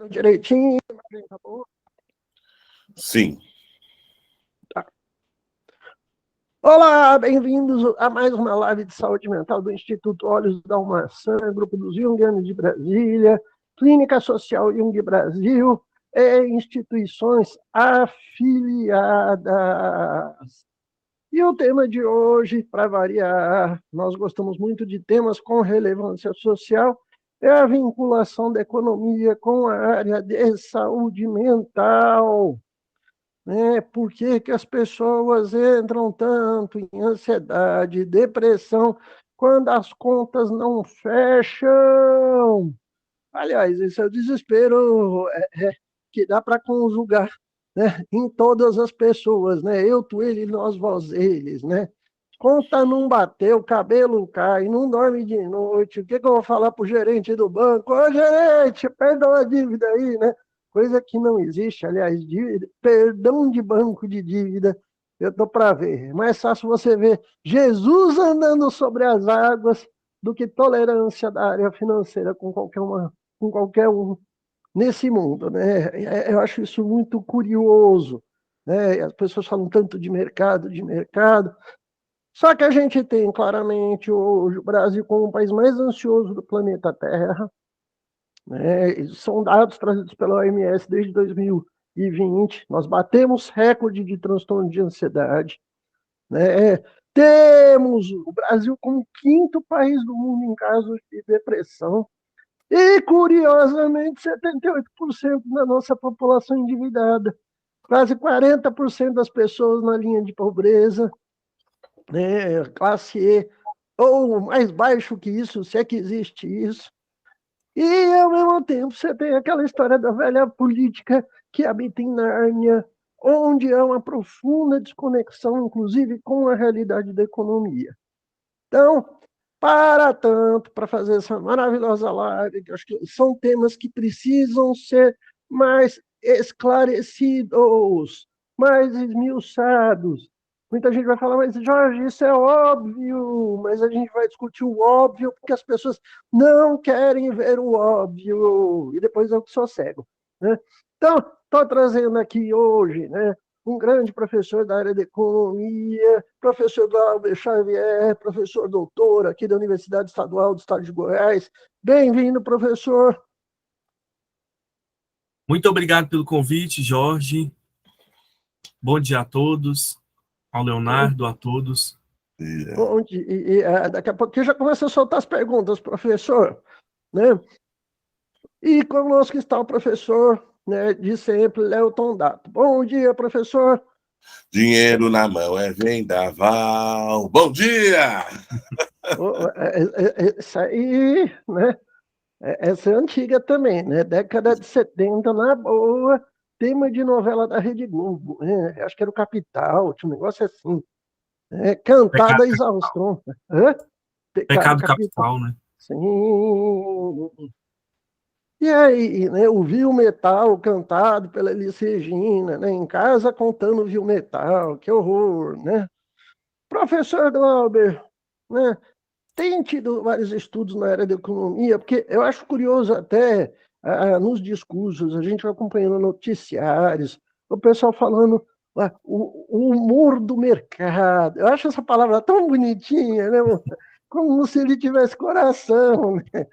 direitinho, tá bom? Sim. Tá. Olá, bem-vindos a mais uma live de saúde mental do Instituto Olhos da Maçã, Grupo dos Jungianos de Brasília, Clínica Social Jung Brasil e instituições afiliadas. E o tema de hoje, para variar, nós gostamos muito de temas com relevância social, é a vinculação da economia com a área de saúde mental. Por que que as pessoas entram tanto em ansiedade, depressão, quando as contas não fecham? Aliás, esse é o desespero que dá para conjugar, né, em todas as pessoas, né? Eu, tu, ele, nós, vós, eles, né? Conta não bateu, o cabelo cai, não dorme de noite. O que que eu vou falar pro gerente do banco? Ô, gerente, perdão a dívida aí, né? Coisa que não existe, aliás, dívida, perdão de banco de dívida, eu tô para ver. É mais fácil você ver Jesus andando sobre as águas do que tolerância da área financeira com qualquer um nesse mundo, né? Eu acho isso muito curioso, né? As pessoas falam tanto de mercado, de mercado. Só que a gente tem claramente hoje o Brasil como o país mais ansioso do planeta Terra, né? São dados trazidos pela OMS desde 2020. Nós batemos recorde de transtorno de ansiedade, né? Temos o Brasil como o quinto país do mundo em casos de depressão. E, curiosamente, 78% da nossa população endividada, quase 40% das pessoas na linha de pobreza, né, classe E, ou mais baixo que isso, se é que existe isso. E, ao mesmo tempo, você tem aquela história da velha política que habita em Nárnia, onde há uma profunda desconexão, inclusive, com a realidade da economia. Então, para tanto, para fazer essa maravilhosa live, que eu acho que são temas que precisam ser mais esclarecidos, mais esmiuçados. Muita gente vai falar, mas Jorge, isso é óbvio, mas a gente vai discutir o óbvio porque as pessoas não querem ver o óbvio, e depois eu que sou cego, né? Então, estou trazendo aqui hoje, né, um grande professor da área de economia, professor Glauber Xavier, professor doutor aqui da Universidade Estadual do Estado de Goiás. Bem-vindo, professor. Muito obrigado pelo convite, Jorge. Bom dia a todos, ao Leonardo, a todos. Bom dia. Daqui a pouquinho já começa a soltar as perguntas, professor, né? E conosco está o professor, né, de sempre, Lelton Dato. Bom dia, professor. Dinheiro na mão é vendaval. Bom dia! Isso aí, né? Essa é antiga também, né? Década de 70, na boa, tema de novela da Rede Globo, né? Acho que era o Capital, tinha um negócio assim. Cantada a exaustão. Pecado capital, né? Sim. E aí, né, o Viu Metal cantado pela Elis Regina, né, em casa contando o Viu Metal, que horror, né? Professor Glauber, né, tem tido vários estudos na área da economia, porque eu acho curioso até nos discursos, a gente vai acompanhando noticiários, o pessoal falando o humor do mercado. Eu acho essa palavra tão bonitinha, né? Como se ele tivesse coração, né?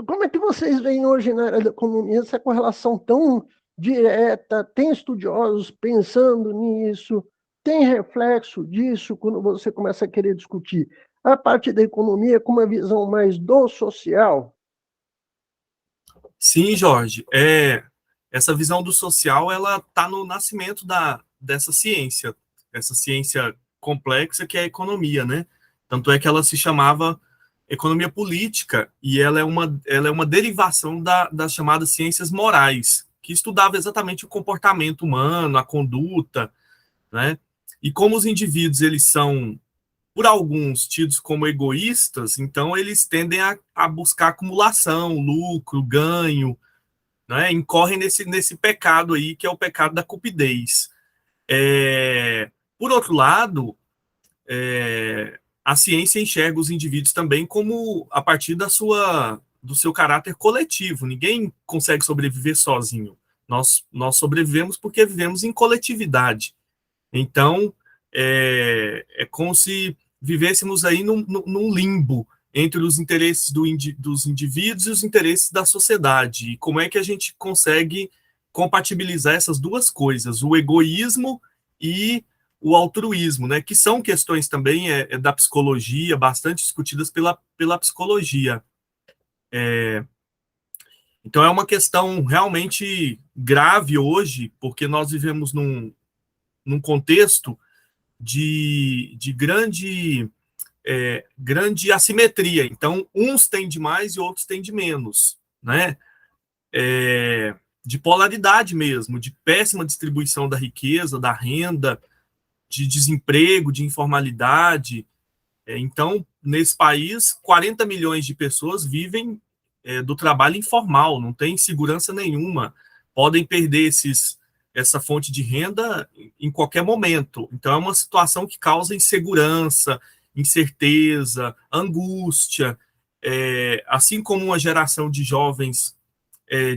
Como é que vocês veem hoje na área da economia essa correlação tão direta? Tem estudiosos pensando nisso? Tem reflexo disso quando você começa a querer discutir a parte da economia com uma visão mais do social? Sim, Jorge. Essa visão do social, ela está no nascimento dessa ciência, essa ciência complexa que é a economia, né? Tanto é que ela se chamava economia política e ela é uma derivação das chamadas ciências morais, que estudava exatamente o comportamento humano, a conduta, né? E como os indivíduos, eles são, por alguns, tidos como egoístas, então eles tendem a buscar acumulação, lucro, ganho, né? Incorrem nesse pecado aí, que é o pecado da cupidez. Por outro lado, a ciência enxerga os indivíduos também como a partir da sua do seu caráter coletivo. Ninguém consegue sobreviver sozinho. Nós sobrevivemos porque vivemos em coletividade. Então, é como se vivêssemos aí num limbo entre os interesses dos indivíduos e os interesses da sociedade. E como é que a gente consegue compatibilizar essas duas coisas, o egoísmo e o altruísmo, né? Que são questões também da psicologia, bastante discutidas pela psicologia. Então, é uma questão realmente grave hoje, porque nós vivemos num contexto de grande assimetria. Então, uns têm de mais e outros têm de menos, né? De polaridade mesmo, de péssima distribuição da riqueza, da renda, de desemprego, de informalidade. Então, nesse país, 40 milhões de pessoas vivem do trabalho informal, não tem segurança nenhuma, podem perder essa fonte de renda em qualquer momento. Então, é uma situação que causa insegurança, incerteza, angústia, assim como uma geração de jovens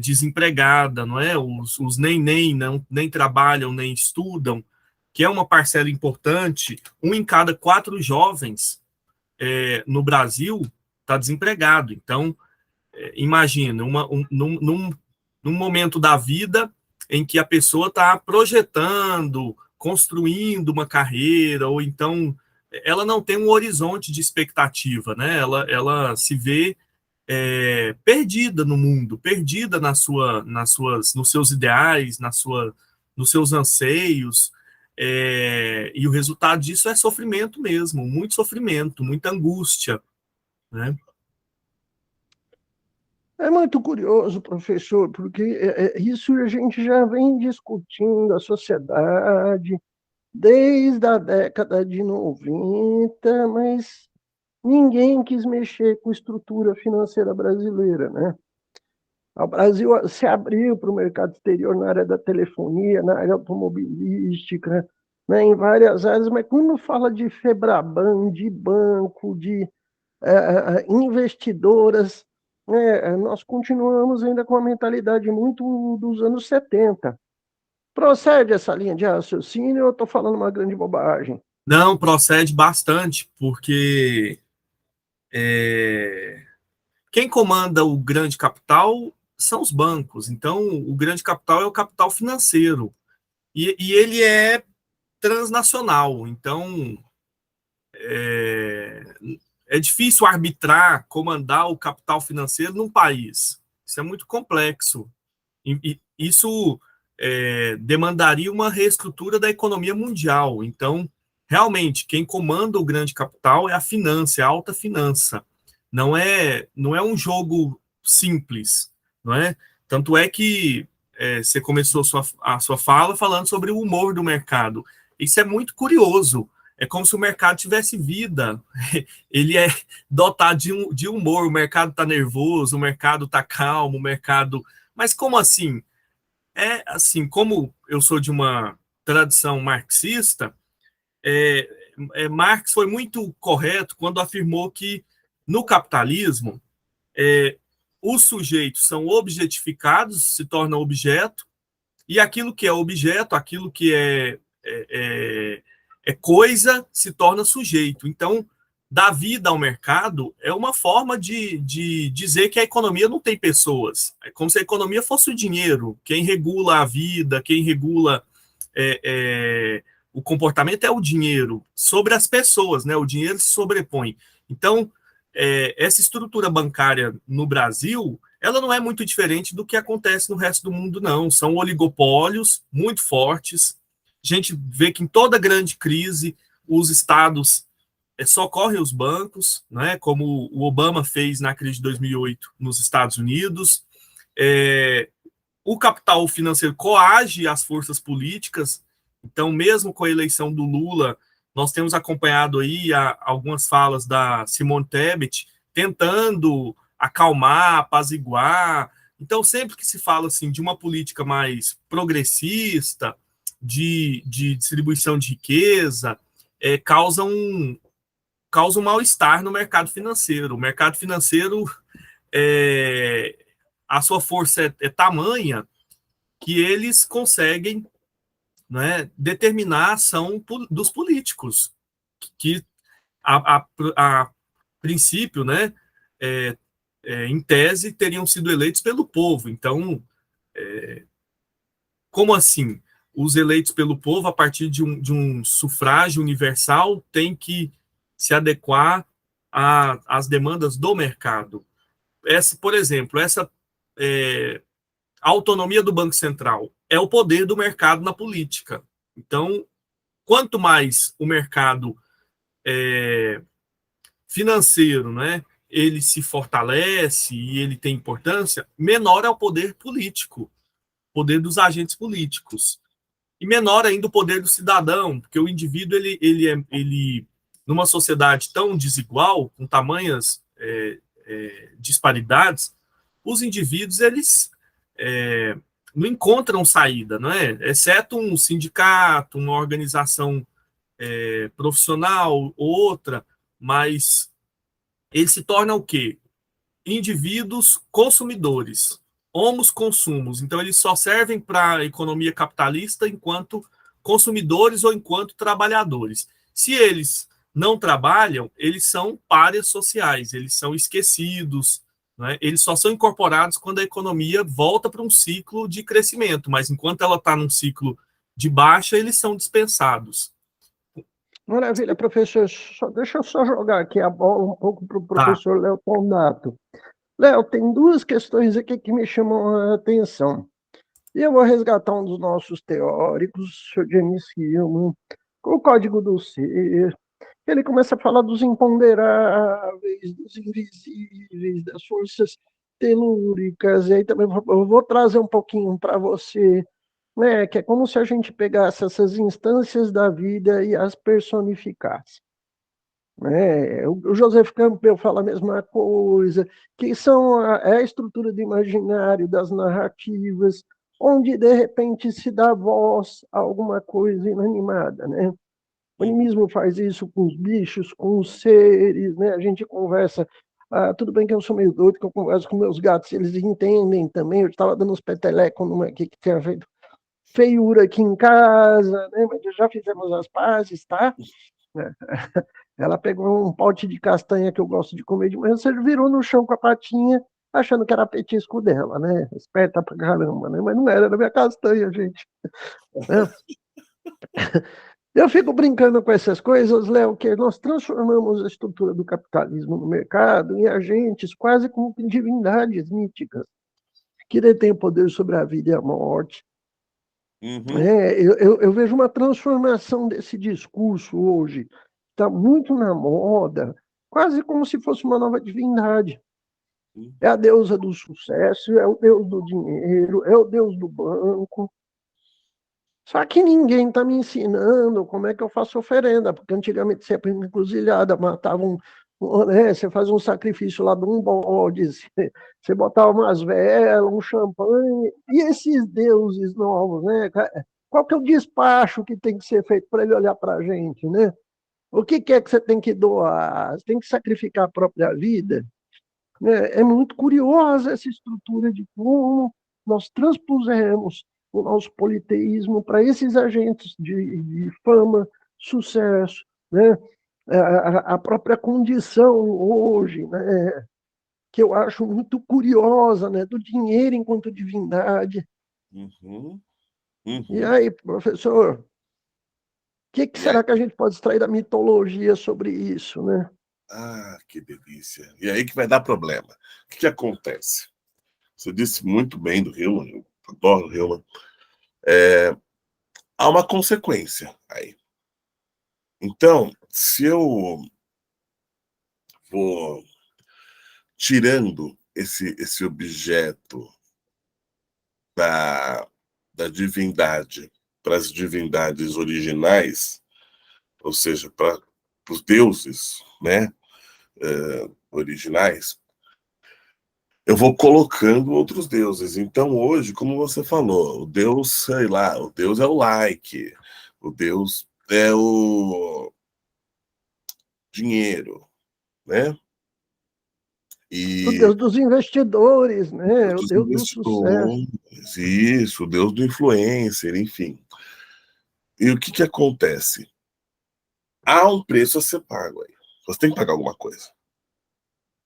desempregada, não é? Os nem trabalham, nem estudam, que é uma parcela importante. 1 em cada 4 jovens no Brasil está desempregado. Então, imagina, num momento da vida em que a pessoa está projetando, construindo uma carreira, ou então ela não tem um horizonte de expectativa, né? Ela se vê perdida no mundo, perdida nos seus ideais, nos seus anseios, e o resultado disso é sofrimento mesmo, muito sofrimento, muita angústia, né? É muito curioso, professor, porque isso a gente já vem discutindo a sociedade desde a década de 90, mas ninguém quis mexer com a estrutura financeira brasileira, né? O Brasil se abriu para o mercado exterior na área da telefonia, na área automobilística, né, em várias áreas, mas quando fala de Febraban, de banco, de investidoras, né, nós continuamos ainda com a mentalidade muito dos anos 70. Procede essa linha de raciocínio ou eu estou falando uma grande bobagem? Não, procede bastante, porque quem comanda o grande capital são os bancos. Então, o grande capital é o capital financeiro. E ele é transnacional. Então, é difícil arbitrar, comandar o capital financeiro num país. Isso é muito complexo. E isso demandaria uma reestrutura da economia mundial. Então, realmente, quem comanda o grande capital é a finança, é a alta finança. Não é um jogo simples, não é? Tanto é que você começou a sua fala falando sobre o humor do mercado. Isso é muito curioso. É como se o mercado tivesse vida. Ele é dotado de humor. O mercado está nervoso, o mercado está calmo, o mercado. Mas como assim? Como eu sou de uma tradição marxista, Marx foi muito correto quando afirmou que no capitalismo os sujeitos são objetificados, se tornam objeto, e aquilo que é objeto, aquilo que é coisa, se torna sujeito. Então, dar vida ao mercado é uma forma de dizer que a economia não tem pessoas. É como se a economia fosse o dinheiro. Quem regula a vida, quem regula o comportamento é o dinheiro sobre as pessoas, né? O dinheiro se sobrepõe. Então, essa estrutura bancária no Brasil, ela não é muito diferente do que acontece no resto do mundo, não. São oligopólios muito fortes. A gente vê que em toda grande crise, os estados socorrem os bancos, né, como o Obama fez na crise de 2008 nos Estados Unidos. O capital financeiro coage as forças políticas. Então, mesmo com a eleição do Lula, nós temos acompanhado aí algumas falas da Simone Tebet tentando acalmar, apaziguar. Então, sempre que se fala assim de uma política mais progressista, de distribuição de riqueza, causa um mal-estar no mercado financeiro. O mercado financeiro a sua força é tamanha que eles conseguem, né, determinar a ação dos políticos, que a princípio, né, em tese, teriam sido eleitos pelo povo. Então, como assim? Os eleitos pelo povo, a partir de um sufrágio universal, têm que se adequar às demandas do mercado. Por exemplo, essa autonomia do Banco Central é o poder do mercado na política. Então, quanto mais o mercado financeiro, né, ele se fortalece e ele tem importância, menor é o poder político, poder dos agentes políticos. E menor ainda o poder do cidadão, porque o indivíduo, ele numa sociedade tão desigual, com tamanhas disparidades, os indivíduos, eles não encontram saída, não é? Exceto um sindicato, uma organização profissional, outra, mas eles se tornam o quê? Indivíduos consumidores, homos consumos. Então, eles só servem para a economia capitalista enquanto consumidores ou enquanto trabalhadores. Se eles não trabalham, eles são párias sociais, eles são esquecidos, né? Eles só são incorporados quando a economia volta para um ciclo de crescimento, mas enquanto ela está num ciclo de baixa, eles são dispensados. Maravilha, professor. Deixa eu só jogar aqui a bola um pouco para o professor Léo Tonato. Léo, tem duas questões aqui que me chamam a atenção. E eu vou resgatar um dos nossos teóricos, o Sr. James Hillman, com o Código do Ser. Ele começa a falar dos imponderáveis, dos invisíveis, das forças telúricas. E aí também eu vou trazer um pouquinho para você, né, que é como se a gente pegasse essas instâncias da vida e as personificasse. O Joseph Campbell fala a mesma coisa, que é a estrutura do imaginário, das narrativas, onde de repente se dá voz a alguma coisa inanimada, né? O animismo faz isso com os bichos, com os seres, né? A gente conversa, tudo bem que eu sou meio doido, que eu converso com meus gatos, eles entendem também, eu estava dando uns petelecos numa aqui que tinha feito feiura aqui em casa, né? Mas já fizemos as pazes, tá? Ela pegou um pote de castanha que eu gosto de comer de manhã, você virou no chão com a patinha, achando que era petisco dela, né? Esperta pra caramba, né? Mas não era minha castanha, gente. Né? Eu fico brincando com essas coisas, Léo, que nós transformamos a estrutura do capitalismo no mercado em agentes quase como divindades míticas, que detêm poder sobre a vida e a morte. Eu vejo uma transformação desse discurso hoje, está muito na moda, quase como se fosse uma nova divindade. É a deusa do sucesso, é o deus do dinheiro, é o deus do banco. Só que ninguém está me ensinando como é que eu faço oferenda, porque antigamente você ia encruzilhada, matava né, você faz um sacrifício lá de um bode, você botava umas velas, um champanhe, e esses deuses novos, né? Qual que é o despacho que tem que ser feito para ele olhar para a gente, né? O que é que você tem que doar? Você tem que sacrificar a própria vida? É muito curiosa essa estrutura de como nós transpusemos o nosso politeísmo para esses agentes de fama, sucesso, né? A própria condição hoje, né? Que eu acho muito curiosa, né? Do dinheiro enquanto divindade. E aí, professor, o que será que a gente pode extrair da mitologia sobre isso, né? Ah, que delícia. E aí que vai dar problema. O que acontece? Você disse muito bem do Hillman, eu adoro o Hillman. Há uma consequência aí. Então, se eu vou tirando esse objeto da divindade para as divindades originais, ou seja, para os deuses, né, originais, eu vou colocando outros deuses. Então, hoje, como você falou, o deus, sei lá, o deus é o like, o deus é o dinheiro, né? O Deus dos investidores, né? O dos Deus do sucesso. investidores, isso, o Deus do influencer, enfim. E o que acontece? Há um preço a ser pago aí. Você tem que pagar alguma coisa.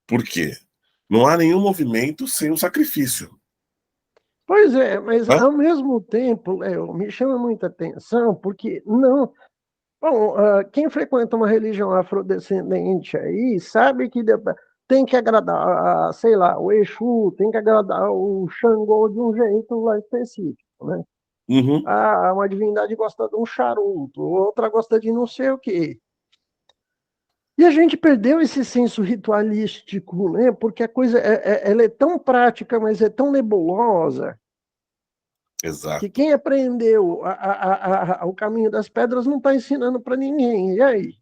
Por quê? Não há nenhum movimento sem um sacrifício. Pois é, mas Né? ao mesmo tempo, Léo, me chama muita atenção, porque não. Bom, quem frequenta uma religião afrodescendente aí sabe que tem que agradar, sei lá, o Exu, tem que agradar o Xangô de um jeito lá específico, né? Uhum, Ah, uma divindade gosta de um charuto, outra gosta de não sei o quê. E a gente perdeu esse senso ritualístico, né? Porque a coisa ela é tão prática, mas é tão nebulosa, que exato. quem aprendeu o caminho das pedras não está ensinando para ninguém. E aí?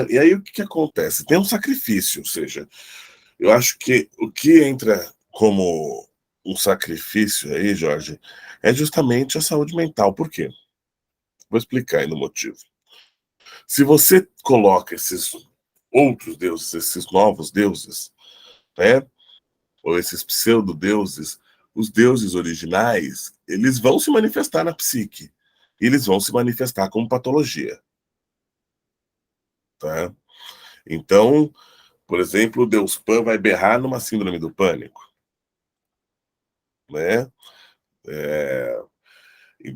E aí o que acontece? Tem um sacrifício, ou seja, eu acho que o que entra como um sacrifício aí, Jorge, é justamente a saúde mental. Por quê? Vou explicar aí no motivo. Se você coloca esses outros deuses, esses novos deuses, né, ou esses pseudo-deuses, os deuses originais, eles vão se manifestar na psique. E eles vão se manifestar como patologia. Tá? Então, por exemplo, o Deus Pan vai berrar numa síndrome do pânico. Né? É,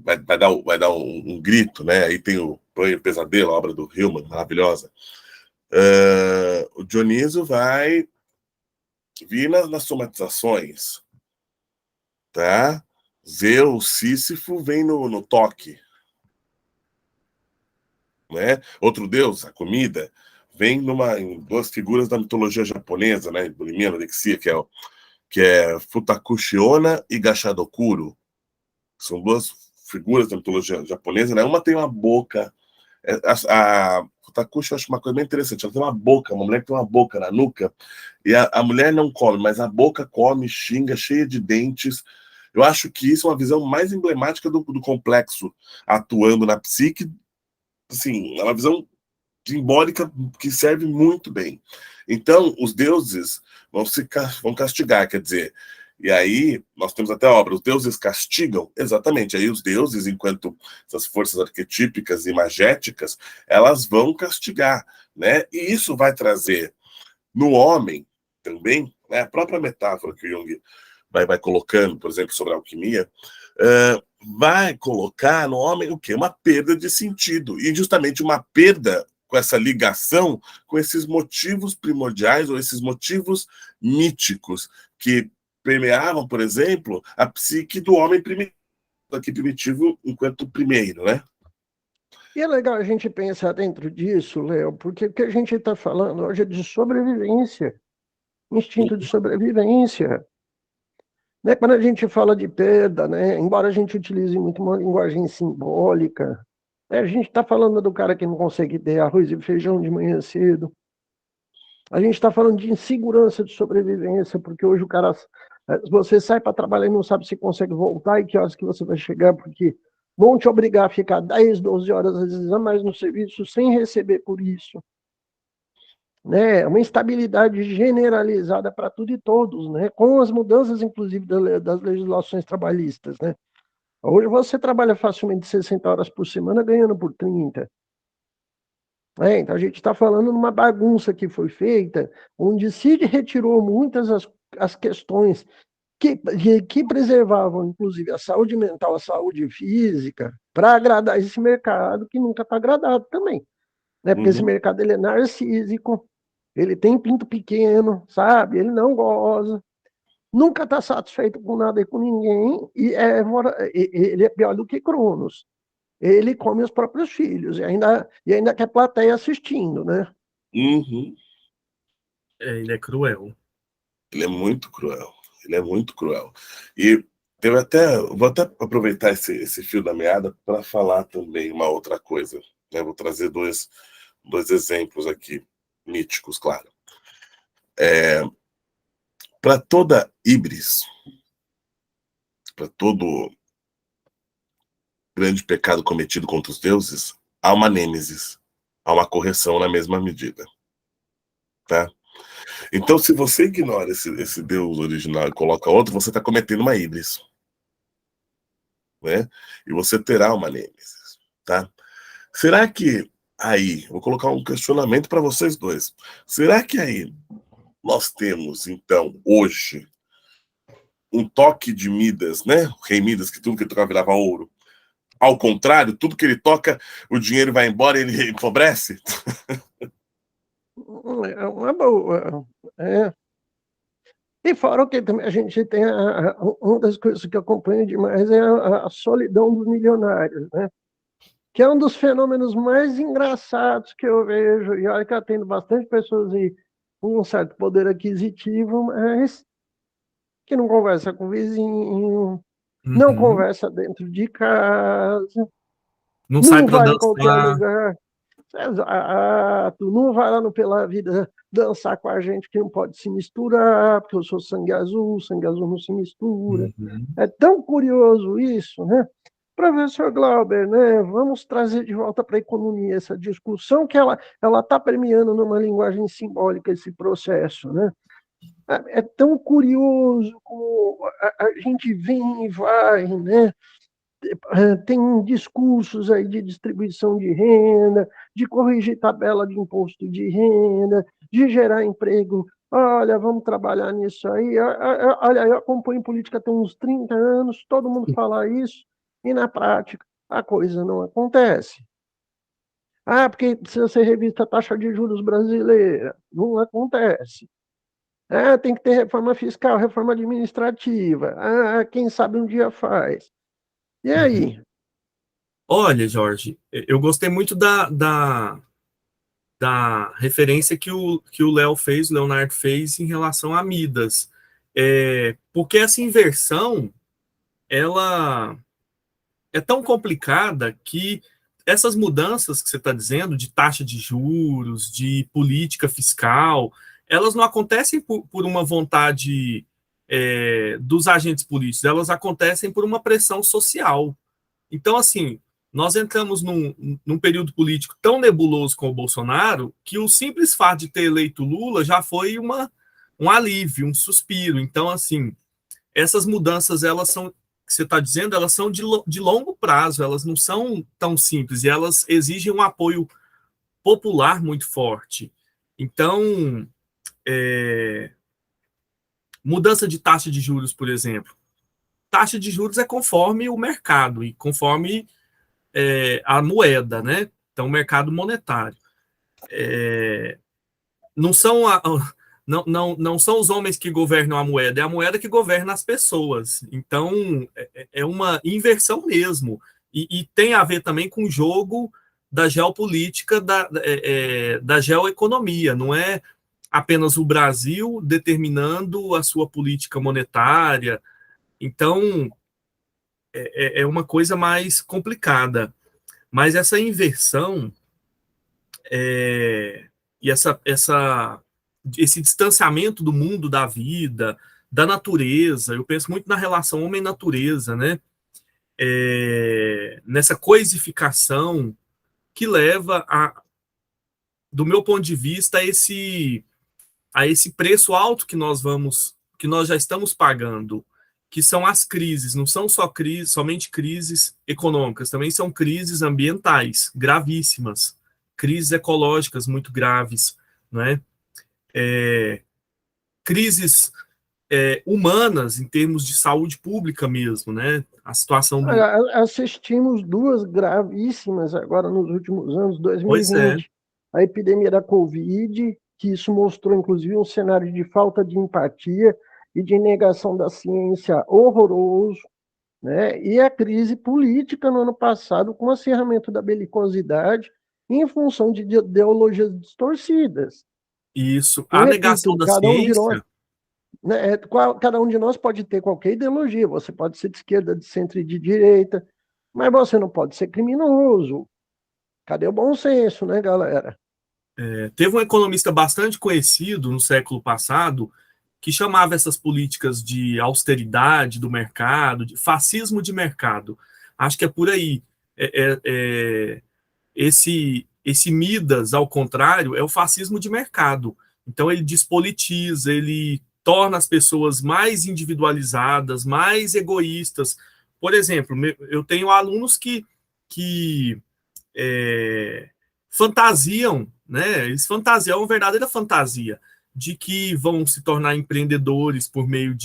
vai dar um grito, né? Aí tem o Pan e o Pesadelo, a obra do Hillman, maravilhosa. O Dioniso vai vir nas somatizações, tá? Zeus, Sísifo vem no toque, né? Outro deus, a comida, vem em duas figuras da mitologia japonesa, né? Bulimia, anorexia, que é Futakushi Onna e Gashadokuro. São duas figuras da mitologia japonesa, né? Uma tem uma boca. A Futakushi eu acho uma coisa bem interessante. Ela tem uma boca, uma mulher que tem uma boca na nuca, e a mulher não come, mas a boca come, xinga, cheia de dentes. Eu acho que isso é uma visão mais emblemática do complexo atuando na psique. Assim, é uma visão simbólica que serve muito bem. Então, os deuses vão castigar, quer dizer, e aí nós temos até a obra, os deuses castigam, exatamente, aí os deuses, enquanto essas forças arquetípicas e magéticas, elas vão castigar, né? E isso vai trazer no homem também, né, a própria metáfora que o Jung vai colocando, por exemplo, sobre a alquimia, vai colocar no homem o quê? Uma perda de sentido. E justamente uma perda com essa ligação com esses motivos primordiais ou esses motivos míticos que permeavam, por exemplo, a psique do homem primitivo, aqui primitivo enquanto primeiro, né? E é legal a gente pensar dentro disso, Léo, porque o que a gente está falando hoje é de sobrevivência, instinto de sobrevivência. Né? Quando a gente fala de perda, né? Embora a gente utilize muito uma linguagem simbólica, né? A gente está falando do cara que não consegue ter arroz e feijão de manhã cedo. A gente está falando de insegurança de sobrevivência, porque hoje o cara, você sai para trabalhar e não sabe se consegue voltar e que horas que você vai chegar, porque vão te obrigar a ficar 10, 12 horas, às vezes a mais no serviço, sem receber por isso. Né? Uma instabilidade generalizada para tudo e todos, né? Com as mudanças, inclusive, das legislações trabalhistas. Né? Hoje você trabalha facilmente 60 horas por semana, ganhando por 30. Então a gente está falando numa bagunça que foi feita, onde se retirou muitas as questões que preservavam, inclusive, a saúde mental, a saúde física, para agradar esse mercado que nunca está agradado também. Né? Porque esse Uhum, mercado ele é narcísico, ele tem pinto pequeno, sabe? Ele não goza, nunca está satisfeito com nada e com ninguém, ele é pior do que Cronos. Ele come os próprios filhos, e ainda quer plateia assistindo, né? uhum. Ele é cruel. Ele é muito cruel. Ele é muito cruel. E teve até. Vou até aproveitar esse fio da meada para falar também uma outra coisa. Né? Vou trazer dois exemplos aqui, míticos, claro. Para toda híbris, para todo grande pecado cometido contra os deuses, há uma nêmesis, há uma correção na mesma medida. Tá? Então, se você ignora esse Deus original e coloca outro, você está cometendo uma híbris, né? E você terá uma nêmesis, tá? Será que aí, vou colocar um questionamento para vocês dois. Será que aí nós temos, então, hoje, um toque de Midas, né? O rei Midas, que tudo que ele tocava virava ouro. Ao contrário, tudo que ele toca, o dinheiro vai embora e ele empobrece? É uma boa. É. E fora que também a gente tem uma das coisas que eu acompanho demais é a solidão dos milionários, né? Que é um dos fenômenos mais engraçados que eu vejo. E olha que eu atendo bastante pessoas aí com um certo poder aquisitivo, mas que não conversa com o vizinho, não Uhum. conversa dentro de casa, Não sai não para vai em qualquer dançar. lugar. Exato, não vai lá no Pela Vida dançar com a gente que não pode se misturar, porque eu sou sangue azul não se mistura. Uhum. É tão curioso isso, né? Professor Glauber, né? Vamos trazer de volta para a economia essa discussão que ela está permeando numa linguagem simbólica esse processo, né? É tão curioso como a gente vem e vai, né? Tem discursos aí de distribuição de renda, de corrigir tabela de imposto de renda, de gerar emprego. Olha, vamos trabalhar nisso aí. Olha, eu acompanho política tem uns 30 anos, todo mundo fala isso, e na prática a coisa não acontece. Ah, porque precisa ser revista a taxa de juros brasileira. Não acontece. Ah, tem que ter reforma fiscal, reforma administrativa. Ah, quem sabe um dia faz. E Uhum. aí? Olha, Jorge, eu gostei muito da referência que o Léo fez, o Leonardo fez em relação a Midas. Porque essa inversão, ela é tão complicada que essas mudanças que você está dizendo, de taxa de juros, de política fiscal, elas não acontecem por uma vontade dos agentes políticos, elas acontecem por uma pressão social. Então, assim, nós entramos num período político tão nebuloso com o Bolsonaro que o simples fato de ter eleito Lula já foi um alívio, um suspiro. Então, assim, essas mudanças, elas são, que você está dizendo, elas são de longo prazo, elas não são tão simples e elas exigem um apoio popular muito forte. Então, mudança de taxa de juros, por exemplo. Taxa de juros é conforme o mercado e conforme a moeda, né? Então, o mercado monetário. Não são não são os homens que governam a moeda, é a moeda que governa as pessoas. Então, é uma inversão mesmo. E tem a ver também com o jogo da geopolítica, da geoeconomia. Não é apenas o Brasil determinando a sua política monetária. Então, é uma coisa mais complicada. Mas essa inversão e esse distanciamento do mundo, da vida, da natureza, eu penso muito na relação homem-natureza, né? Nessa coisificação que leva, do meu ponto de vista, a esse preço alto que nós já estamos pagando, que são as crises, não são somente crises econômicas, também são crises ambientais gravíssimas, crises ecológicas muito graves, né? Crises humanas em termos de saúde pública mesmo, né? A situação do... Assistimos duas gravíssimas agora nos últimos anos, Pois é, 2020, a epidemia da Covid, que isso mostrou inclusive um cenário de falta de empatia e de negação da ciência horroroso, né? E a crise política no ano passado com o acirramento da belicosidade em função de ideologias distorcidas. isso. Eu A negação repito, da cada um de nós, ciência, né, cada um de nós pode ter qualquer ideologia, você pode ser de esquerda, de centro e de direita, mas você não pode ser criminoso. Cadê o bom senso, né, galera? teve um economista bastante conhecido no século passado que chamava essas políticas de austeridade do mercado, de fascismo de mercado. Acho que é por aí. Esse Midas, ao contrário, é o fascismo de mercado. Então, ele despolitiza, ele torna as pessoas mais individualizadas, mais egoístas. Por exemplo, eu tenho alunos que fantasiam, né? Eles fantasiam, é uma verdadeira fantasia, de que vão se tornar empreendedores por meio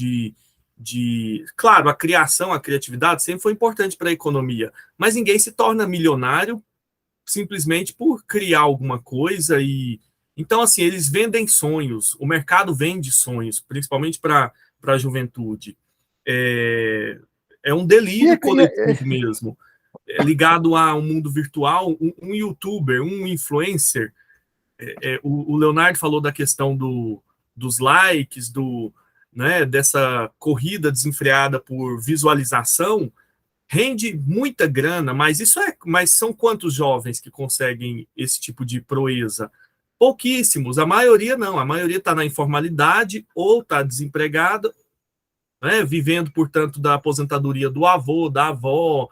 claro, a criação, a criatividade sempre foi importante para a economia, mas ninguém se torna milionário simplesmente por criar alguma coisa e então assim eles vendem sonhos, o mercado vende sonhos, principalmente para a juventude. É um delírio coletivo mesmo, ligado a um mundo virtual. Um youtuber, um influencer, o Leonardo falou da questão dos likes, né, dessa corrida desenfreada por visualização. Rende muita grana, mas são quantos jovens que conseguem esse tipo de proeza? Pouquíssimos, a maioria não, a maioria está na informalidade ou está desempregada, né, vivendo, portanto, da aposentadoria do avô, da avó,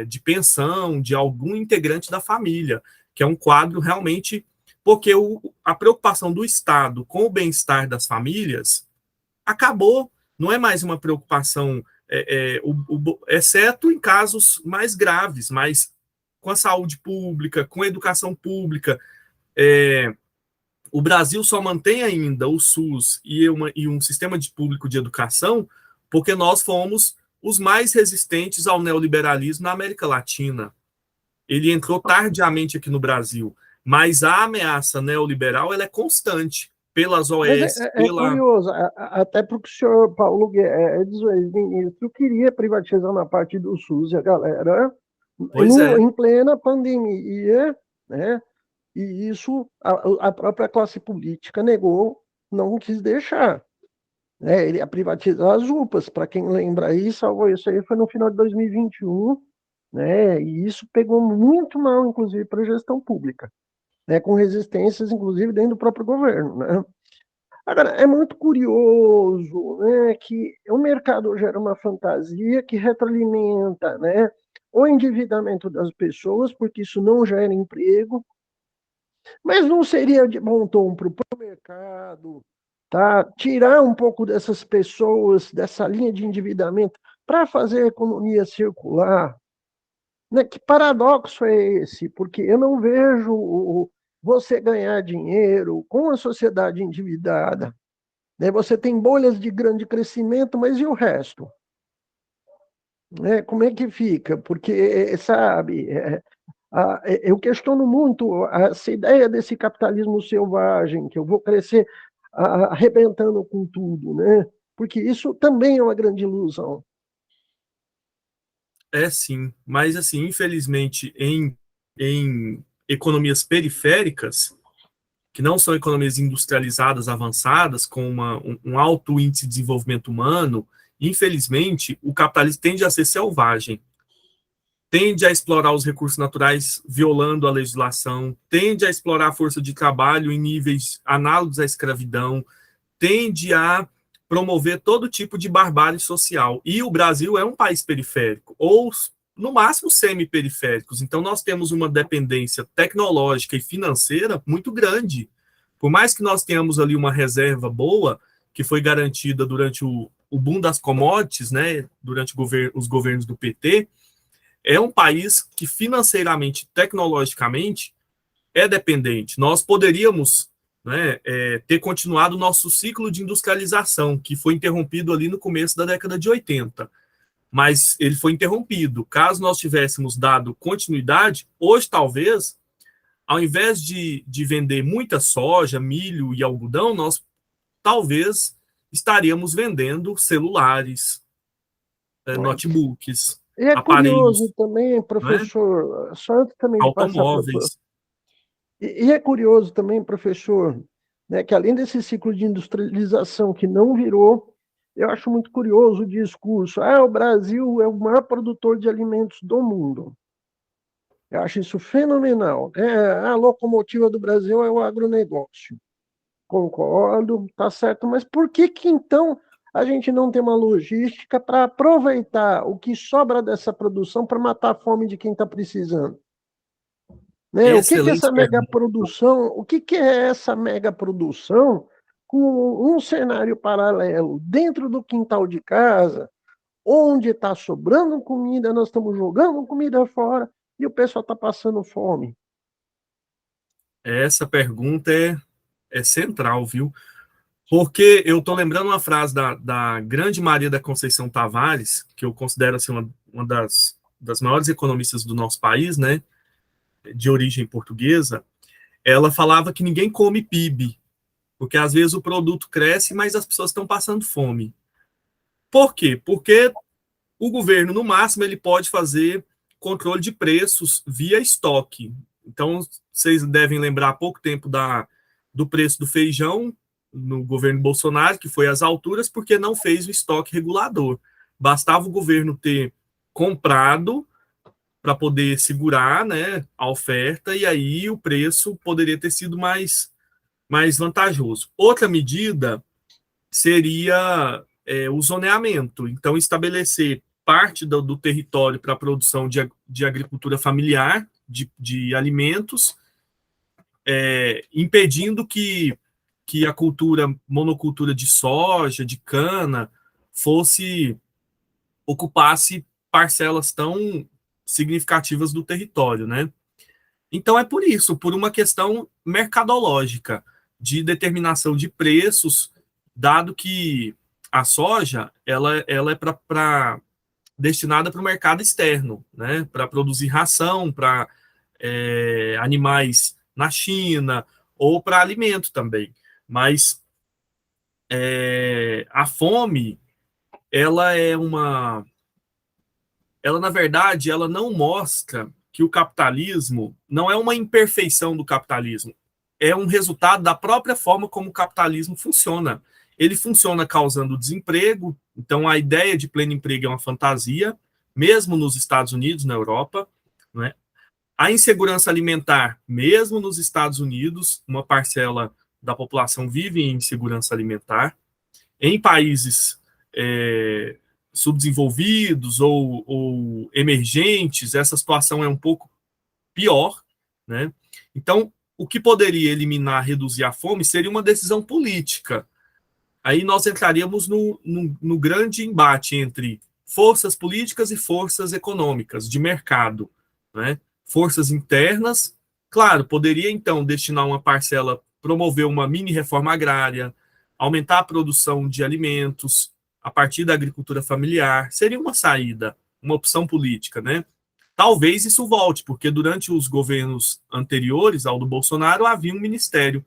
de pensão, de algum integrante da família, que é um quadro realmente, porque a preocupação do Estado com o bem-estar das famílias acabou, não é mais uma preocupação, exceto em casos mais graves, mas com a saúde pública, com a educação pública. O Brasil só mantém ainda o SUS e um sistema público de educação porque nós fomos os mais resistentes ao neoliberalismo na América Latina. Ele entrou tardiamente aqui no Brasil, mas a ameaça neoliberal ela é constante pelas OS. É curioso, até porque o senhor Paulo Guedes, o ex-ministro, queria privatizar uma parte do SUS e a galera, em plena pandemia, né? E isso a própria classe política negou, não quis deixar. Né? Ele ia privatizar as UPAs, para quem lembra aí, isso aí foi no final de 2021, né? E isso pegou muito mal, inclusive, para a gestão pública, né? Com resistências, inclusive, dentro do próprio governo, né? Agora, é muito curioso, né, que o mercado gera uma fantasia que retroalimenta, né, o endividamento das pessoas, porque isso não gera emprego, mas não seria de bom tom para o mercado, tá? Tirar um pouco dessas pessoas, dessa linha de endividamento, para fazer a economia circular? Né? Que paradoxo é esse? Porque eu não vejo você ganhar dinheiro com a sociedade endividada. Né? Você tem bolhas de grande crescimento, mas e o resto? Né? Como é que fica? Porque, sabe, eu questiono muito essa ideia desse capitalismo selvagem, que eu vou crescer arrebentando com tudo, né? Porque isso também é uma grande ilusão. É sim, mas assim, infelizmente, em economias periféricas, que não são economias industrializadas avançadas, com um alto índice de desenvolvimento humano, infelizmente, o capitalismo tende a ser selvagem, tende a explorar os recursos naturais violando a legislação, tende a explorar a força de trabalho em níveis análogos à escravidão, tende a promover todo tipo de barbárie social. E o Brasil é um país periférico, ou no máximo semi-periféricos. Então nós temos uma dependência tecnológica e financeira muito grande. Por mais que nós tenhamos ali uma reserva boa, que foi garantida durante o boom das commodities, né, durante os governos do PT, é um país que financeiramente, tecnologicamente, é dependente. Nós poderíamos, né, ter continuado o nosso ciclo de industrialização, que foi interrompido ali no começo da década de 80. Mas ele foi interrompido. Caso nós tivéssemos dado continuidade, hoje talvez, ao invés de vender muita soja, milho e algodão, nós talvez estaríamos vendendo celulares, notebooks, E é curioso aparelhos, também, né, professor, só antes também de passar para automóveis. E é curioso também, professor, né, que além desse ciclo de industrialização que não virou, eu acho muito curioso o discurso. O Brasil é o maior produtor de alimentos do mundo. Eu acho isso fenomenal. A locomotiva do Brasil é o agronegócio. Concordo, tá certo, mas por que então a gente não tem uma logística para aproveitar o que sobra dessa produção para matar a fome de quem está precisando? Né? O que é Excelente essa pergunta. megaprodução? O que é essa megaprodução com um cenário paralelo dentro do quintal de casa, onde está sobrando comida, nós estamos jogando comida fora e o pessoal está passando fome? Essa pergunta é central, viu? Porque eu estou lembrando uma frase da grande Maria da Conceição Tavares, que eu considero assim, uma das maiores economistas do nosso país, né, de origem portuguesa. Ela falava que ninguém come PIB, porque às vezes o produto cresce, mas as pessoas estão passando fome. Por quê? Porque o governo, no máximo, ele pode fazer controle de preços via estoque. Então, vocês devem lembrar há pouco tempo do preço do feijão no governo Bolsonaro, que foi às alturas porque não fez o estoque regulador. Bastava o governo ter comprado para poder segurar, né, a oferta, e aí o preço poderia ter sido mais vantajoso. Outra medida seria o zoneamento. Então, estabelecer parte do território para a produção de agricultura familiar, de alimentos, impedindo que a monocultura de soja, de cana, ocupasse parcelas tão significativas do território, né? Então é por isso, por uma questão mercadológica, de determinação de preços, dado que a soja ela é destinada para o mercado externo, né? Para produzir ração para animais na China ou para alimento também. Mas a fome, ela na verdade, ela não mostra que o capitalismo não é uma imperfeição do capitalismo, é um resultado da própria forma como o capitalismo funciona. Ele funciona causando desemprego, então a ideia de pleno emprego é uma fantasia, mesmo nos Estados Unidos, na Europa, né? A insegurança alimentar, mesmo nos Estados Unidos, uma parcela da população vive em insegurança alimentar. Em países subdesenvolvidos ou emergentes, essa situação é um pouco pior, né? Então, o que poderia eliminar, reduzir a fome, seria uma decisão política. Aí nós entraríamos no grande embate entre forças políticas e forças econômicas, de mercado, né? Forças internas, claro, poderia então destinar uma parcela, promover uma mini reforma agrária, aumentar a produção de alimentos a partir da agricultura familiar, seria uma saída, uma opção política, né? Talvez isso volte, porque durante os governos anteriores ao do Bolsonaro havia um ministério,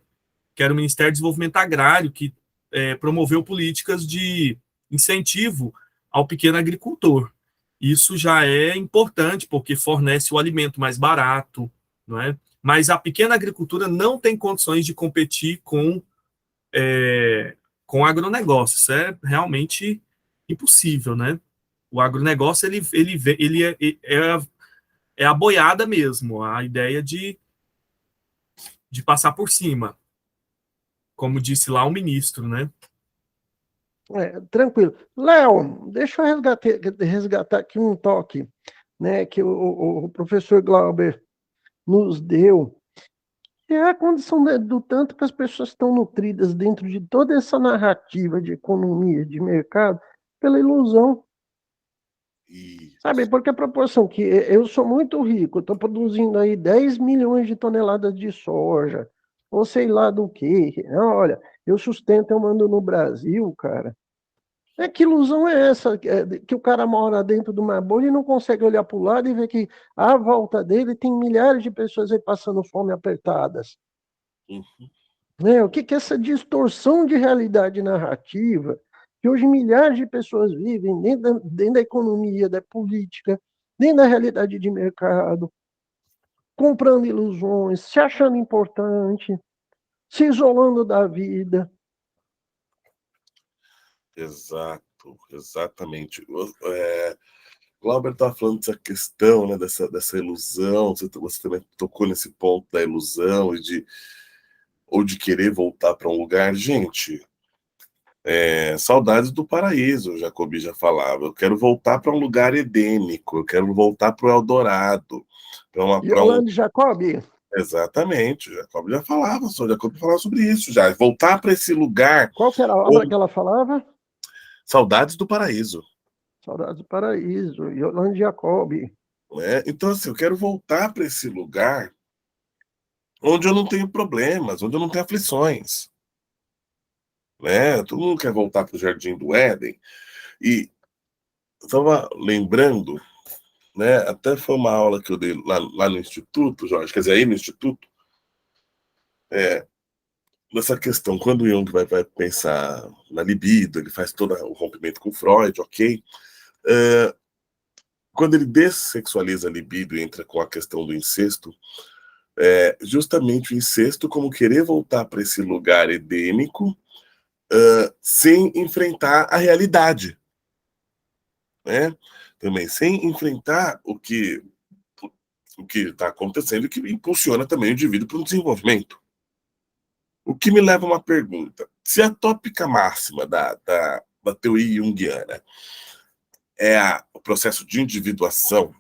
que era o Ministério do Desenvolvimento Agrário, que promoveu políticas de incentivo ao pequeno agricultor. Isso já é importante, porque fornece o alimento mais barato, não é? Mas a pequena agricultura não tem condições de competir com o agronegócio. Isso é realmente impossível, né? O agronegócio é a boiada mesmo, a ideia de passar por cima, como disse lá o ministro, né? Tranquilo. Léo, deixa eu resgatar aqui um toque, né, que o professor Glauber nos deu, que é a condição do tanto que as pessoas estão nutridas dentro de toda essa narrativa de economia, de mercado, pela ilusão. Sabe, porque a proporção que eu sou muito rico, estou produzindo aí 10 milhões de toneladas de soja, ou sei lá do que. Olha, eu sustento, eu mando no Brasil, cara. Que ilusão é essa? Que o cara mora dentro de uma bolha e não consegue olhar para o lado e ver que à volta dele tem milhares de pessoas aí passando fome apertadas. O que é essa distorção de realidade narrativa que hoje milhares de pessoas vivem dentro da economia, da política, dentro da realidade de mercado, comprando ilusões, se achando importante, se isolando da vida. Exato, exatamente. Glauber está falando dessa questão, né, dessa ilusão, você também tocou nesse ponto da ilusão ou de querer voltar para um lugar. Gente, saudades do paraíso, o Jacobi já falava. Eu quero voltar para um lugar edênico, eu quero voltar para o Eldorado. Yolande Jacobi, Exatamente. Jacob já falava, Jacob falava sobre isso já. Voltar para esse lugar. Qual que era a obra que ela falava? Saudades do Paraíso. Saudades do Paraíso, Yolande Jacob. Né? Então, assim, eu quero voltar para esse lugar onde eu não tenho problemas, onde eu não tenho aflições. Né? Todo mundo quer voltar para o Jardim do Éden. E estava lembrando, né? Até foi uma aula que eu dei lá no Instituto, Jorge, quer dizer, aí no Instituto, dessa questão, quando o Jung vai pensar na libido, ele faz todo o rompimento com Freud, ok? Quando ele dessexualiza a libido e entra com a questão do incesto, justamente o incesto como querer voltar para esse lugar edênico sem enfrentar a realidade, né? Também sem enfrentar o que está acontecendo, que impulsiona também o indivíduo para um desenvolvimento. O que me leva a uma pergunta. Se a tópica máxima da teoria junguiana é o processo de individuação,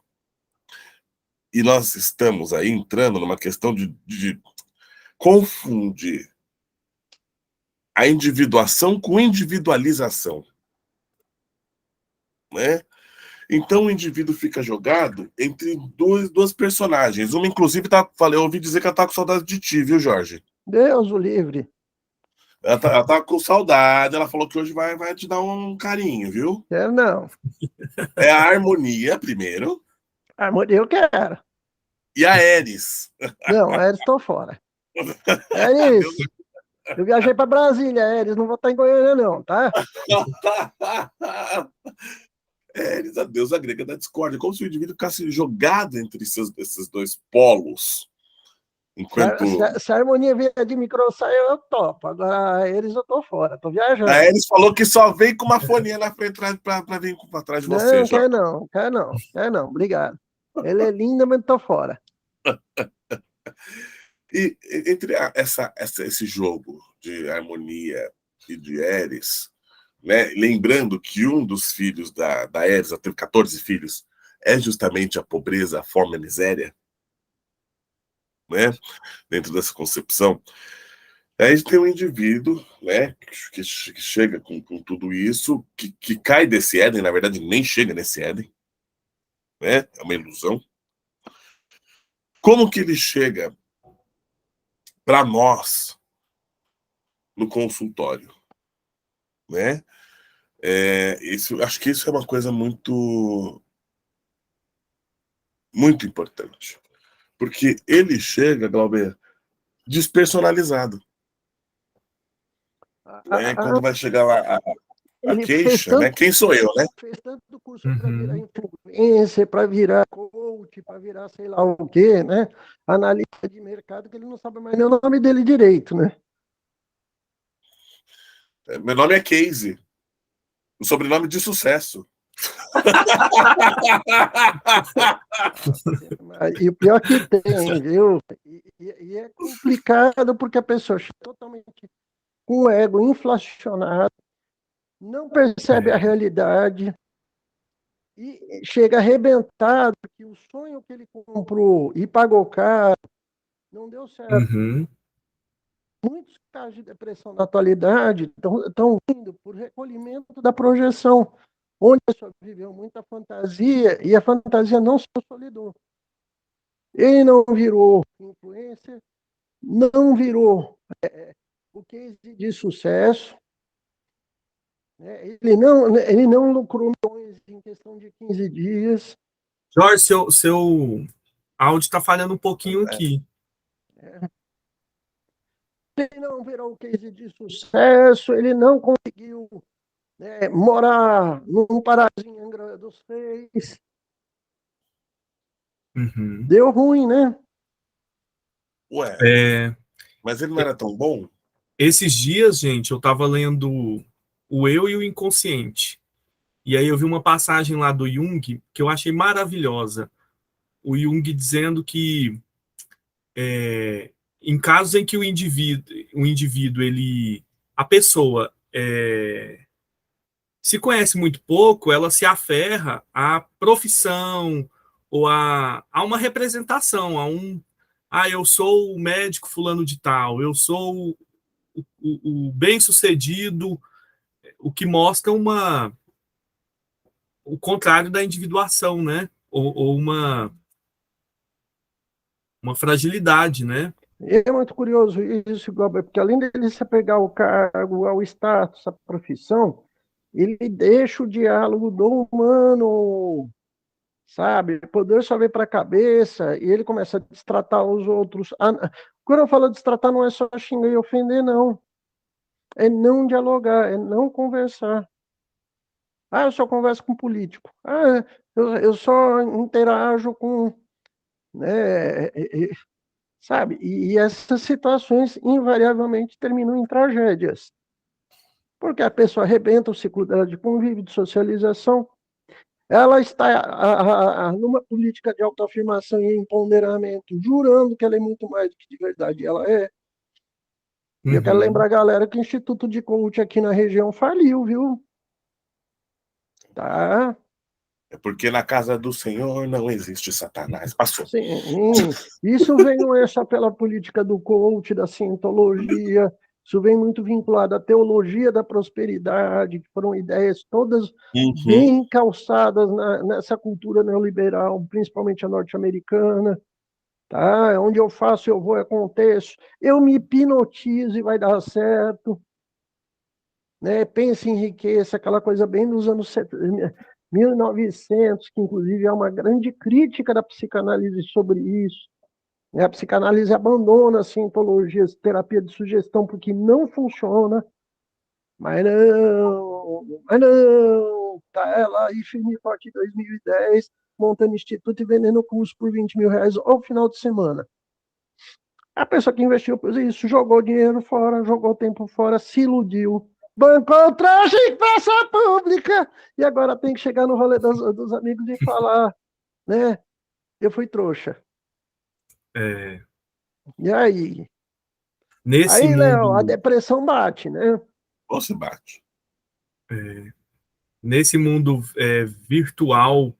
e nós estamos aí entrando numa questão de confundir a individuação com individualização, né? Então o indivíduo fica jogado entre duas personagens. Uma, inclusive, eu ouvi dizer que ela tá com saudade de ti, viu, Jorge? Deus o livre. Ela tá com saudade, ela falou que hoje vai te dar um carinho, viu? Quero não. É a Harmonia, primeiro, Harmonia eu quero. e a Eris. Não, Eris estou fora. Eris, eu viajei para Brasília, Eris, não vou estar em Goiânia não, tá? Eris, a deusa grega da discórdia, como se o indivíduo ficasse jogado entre esses dois polos. Enquanto Se a Harmonia vier de microsaia, eu topo. Agora, a Eris eu tô fora, tô viajando. a Eris falou que só vem com uma foninha na frente para vir para trás de você. Não, quer não, obrigado. Ela é linda, mas tô fora. E entre esse jogo de Harmonia e de Eris, né, lembrando que um dos filhos da Eris, ela teve 14 filhos, é justamente a pobreza, a fome e a miséria, né, dentro dessa concepção. Aí a gente tem um indivíduo, né, que chega com tudo isso, que cai desse Éden, na verdade nem chega nesse Éden, né, é uma ilusão. Como que ele chega para nós no consultório, né? Acho que isso é uma coisa muito importante, porque ele chega, Glauber, despersonalizado, né? Quando vai chegar lá a queixa, né? Quem sou eu, né? Fez tanto curso para virar influencer, para virar coach, para virar sei lá o quê, né? Analista de mercado, que ele não sabe mais nem o nome dele direito, né? Meu nome é Casey, o sobrenome de sucesso. E o pior que tem, viu? E é complicado porque a pessoa está totalmente com o ego inflacionado, não percebe a realidade e chega arrebentado que o sonho que ele comprou e pagou caro não deu certo. Muitos casos de depressão na atualidade estão vindo por recolhimento da projeção, onde a pessoa viveu muita fantasia e a fantasia não se consolidou. Ele não virou influencer, não virou o case de sucesso, né? Ele não lucrou milhões em questão de 15 dias. Jorge, seu áudio está falhando um pouquinho aqui. Ele não virou o case de sucesso, ele não conseguiu morar num paraíso em Angra dos Reis. Deu ruim, né? Ué, mas ele não era tão bom? Esses dias, gente, eu estava lendo O Eu e o Inconsciente. E aí eu vi uma passagem lá do Jung que eu achei maravilhosa. O Jung dizendo que em casos em que o indivíduo a pessoa se conhece muito pouco, ela se aferra à profissão ou a uma representação, Ah, eu sou o médico fulano de tal, eu sou o bem-sucedido, o que mostra o contrário da individuação, né? Ou uma fragilidade, né? E é muito curioso isso, Glauber, porque além dele se apegar ao cargo, ao status, à profissão, ele deixa o diálogo do humano, sabe? O poder só vem para a cabeça e ele começa a destratar os outros. Quando eu falo destratar, não é só xingar e ofender, não. É não dialogar, é não conversar. Ah, eu só converso com político. Ah, eu só interajo com, né, sabe? E essas situações invariavelmente terminam em tragédias, porque a pessoa arrebenta o ciclo dela de convívio, de socialização. Ela está numa política de autoafirmação e empoderamento, jurando que ela é muito mais do que de verdade ela é. E eu quero Uhum. lembrar a galera que o Instituto de Coach aqui na região faliu, viu? Tá? É porque na casa do Senhor não existe Satanás. Passou. Sim, isso vem não é só pela política do coach, da cientologia, isso vem muito vinculado à teologia da prosperidade, que foram ideias todas Uhum. bem calçadas nessa cultura neoliberal, principalmente a norte-americana, tá? Onde eu faço, eu vou, aconteço, eu me hipnotizo e vai dar certo, né? Pense em riqueza, aquela coisa bem dos anos 1900, que inclusive é uma grande crítica da psicanálise sobre isso. A psicanálise abandona a cientologia, a terapia de sugestão, porque não funciona, mas não, tá ela aí firme e forte em 2010, montando instituto e vendendo curso por R$ 20.000 ao final de semana. A pessoa que investiu por isso, jogou dinheiro fora, jogou tempo fora, se iludiu, bancou trouxa em praça pública, e agora tem que chegar no rolê dos amigos e falar, né, eu fui trouxa. É, E aí? nesse Aí, Léo, a mundo, depressão bate, né? Ou se bate. é, nesse mundo virtual,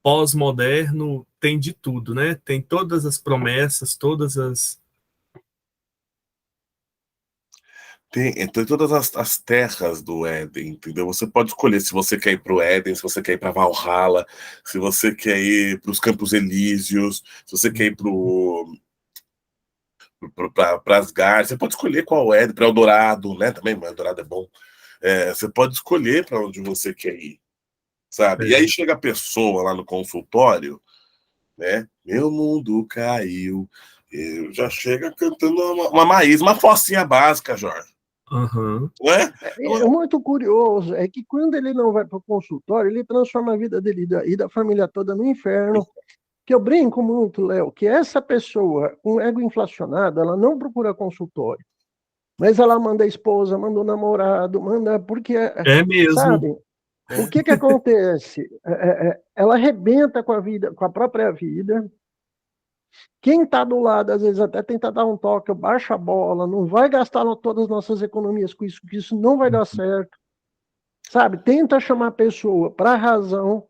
pós-moderno, tem de tudo, né? Tem todas as promessas, todas as. Tem todas as terras do Éden, entendeu? Você pode escolher se você quer ir para o Éden, se você quer ir para Valhalla, se você quer ir para os Campos Elíseos, se você quer ir para Asgard. Você pode escolher qual Éden, para Eldorado, né? Também, mas Eldorado é bom. Você pode escolher para onde você quer ir, sabe? E aí É, chega a pessoa lá no consultório, né? Meu mundo caiu. Já chega cantando uma Maísa, uma focinha básica, Jorge. aham, Não é? É muito curioso, é que quando ele não vai para o consultório, ele transforma a vida dele e da família toda no inferno. Que eu brinco muito, Léo, que essa pessoa com ego inflacionado, ela não procura consultório, mas ela manda a esposa, manda o namorado, manda porque, é mesmo. sabe? O que acontece? Ela arrebenta com a vida, com a própria vida. Quem está do lado, às vezes, até tenta dar um toque, baixa a bola, não vai gastar todas as nossas economias com isso, que isso não vai dar certo. Sabe? Tenta chamar a pessoa para a razão.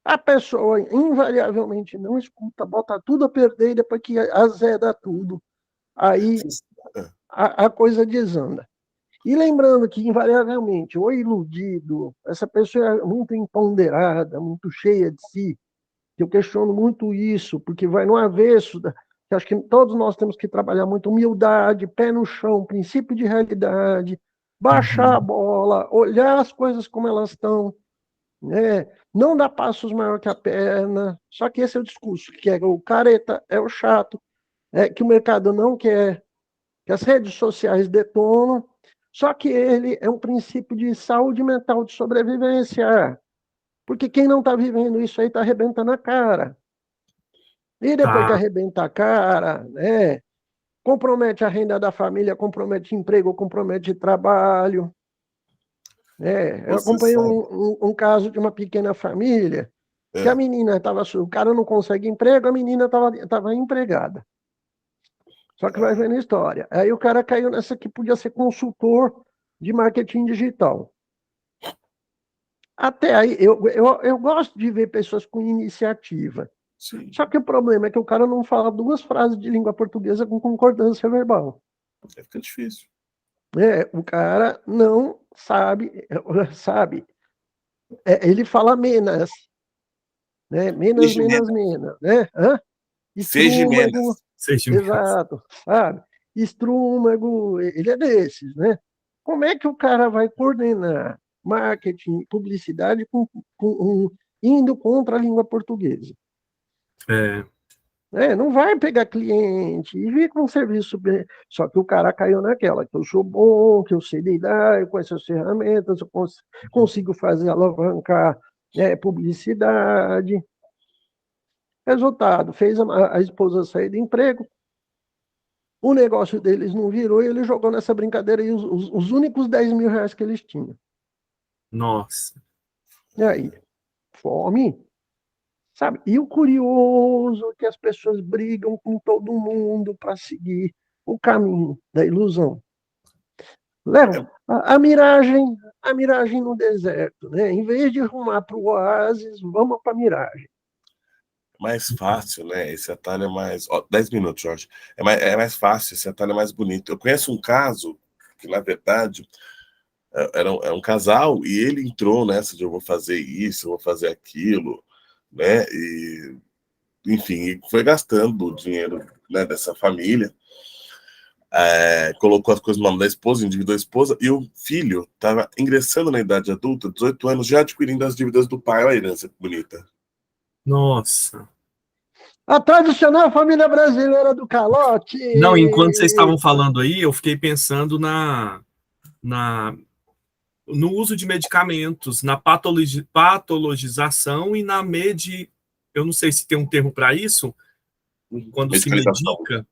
A pessoa invariavelmente não escuta, bota tudo a perder e depois que azeda tudo, aí a coisa desanda. E lembrando que, invariavelmente, o iludido, essa pessoa é muito empoderada, muito cheia de si. Eu questiono muito isso, porque vai no avesso. Que acho que todos nós temos que trabalhar muito humildade, pé no chão, princípio de realidade, baixar a Uhum. bola, olhar as coisas como elas estão, né? Não dar passos maior que a perna. Só que esse é o discurso, que é o careta, é o chato, é que o mercado não quer, que as redes sociais detonam. Só que ele é um princípio de saúde mental, de sobrevivência. Porque quem não está vivendo isso aí está arrebentando a cara. E depois que Tá, arrebenta a cara, né, compromete a renda da família, compromete emprego, compromete trabalho. Né? Eu Você acompanhei sabe. um caso de uma pequena família que a É, menina estava, o cara não consegue emprego, a menina estava empregada. Só que vai ah, vendo a história. Aí o cara caiu nessa que podia ser consultor de marketing digital. Até aí, eu gosto de ver pessoas com iniciativa. Sim. Só que o problema é que o cara não fala 2 frases de língua portuguesa com concordância verbal. Fica difícil. O cara não sabe, ele fala menas, né? Menos, menos, menos, né? Estrômago, Sejimenas. exato, sabe? Estrômago, ele é desses, né? Como é que o cara vai coordenar marketing, publicidade indo contra a língua portuguesa? Não vai pegar cliente e vir com um serviço bem. Só que o cara caiu naquela, que eu sou bom, que eu sei lidar com essas ferramentas, eu consigo fazer alavancar publicidade. Resultado, fez a esposa sair do emprego, o negócio deles não virou e ele jogou nessa brincadeira aí os únicos 10 mil reais que eles tinham. Nossa. E aí? Fome. Sabe? E o curioso é que as pessoas brigam com todo mundo para seguir o caminho da ilusão. Léo, a miragem no deserto, né? Em vez de rumar para o oásis, vamos para a miragem. Mais fácil, né? Esse atalho é mais. 10 minutos, Jorge. É mais fácil, esse atalho é mais bonito. Eu conheço um caso que, na verdade, era um casal e ele entrou nessa de eu vou fazer isso, eu vou fazer aquilo, né? E, enfim, e foi gastando o dinheiro, né, dessa família. Colocou as coisas no nome da esposa, endividou a esposa, e o filho estava ingressando na idade adulta, 18 anos, já adquirindo as dívidas do pai. Olha a herança bonita. Nossa. A tradicional família brasileira do calote. Não, enquanto vocês estavam falando aí, eu fiquei pensando no uso de medicamentos, na patologização e eu não sei se tem um termo para isso, quando se medica,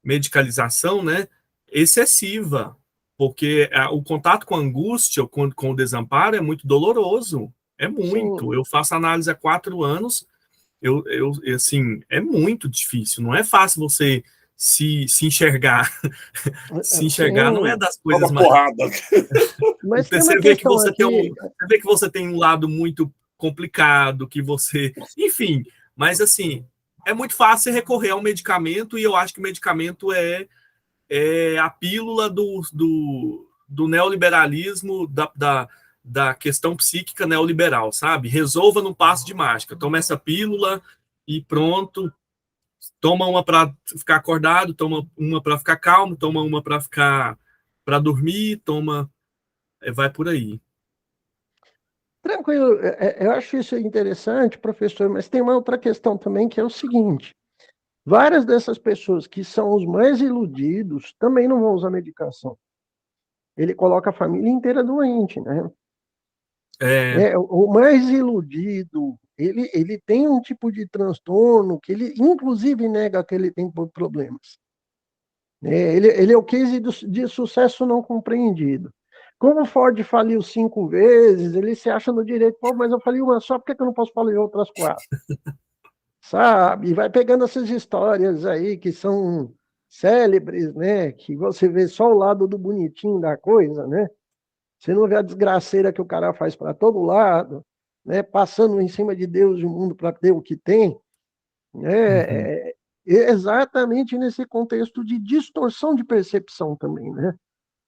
medicalização, né, excessiva, porque o contato com a angústia, com o desamparo é muito doloroso, é muito. Sim. Eu faço análise há 4 anos, assim, é muito difícil, não é fácil você se enxergar. Se enxergar não é das coisas mais... Mas você vê que você aqui... tem que você tem um lado muito complicado, que você... Enfim, mas assim, é muito fácil recorrer ao medicamento, e eu acho que o medicamento é a pílula do neoliberalismo, da questão psíquica neoliberal, sabe? Resolva num passo de mágica. Toma essa pílula e pronto. Toma uma para ficar acordado, toma uma para ficar calmo, toma uma para dormir, vai por aí. Tranquilo, eu acho isso interessante, professor, mas tem uma outra questão também, que é o seguinte: várias dessas pessoas que são os mais iludidos também não vão usar medicação. Ele coloca a família inteira doente, né? O mais iludido, ele tem um tipo de transtorno que ele, inclusive, nega que ele tem problemas. Ele é o case de sucesso não compreendido. Como o Ford faliu 5 vezes, ele se acha no direito, pô, mas eu falei uma só, por que eu não posso falir outras 4? Sabe? E vai pegando essas histórias aí que são célebres, né? Que você vê só o lado do bonitinho da coisa, né? Você não vê a desgraceira que o cara faz para todo lado, né? Passando em cima de Deus e o mundo para ter o que tem. É exatamente nesse contexto de distorção de percepção também, né?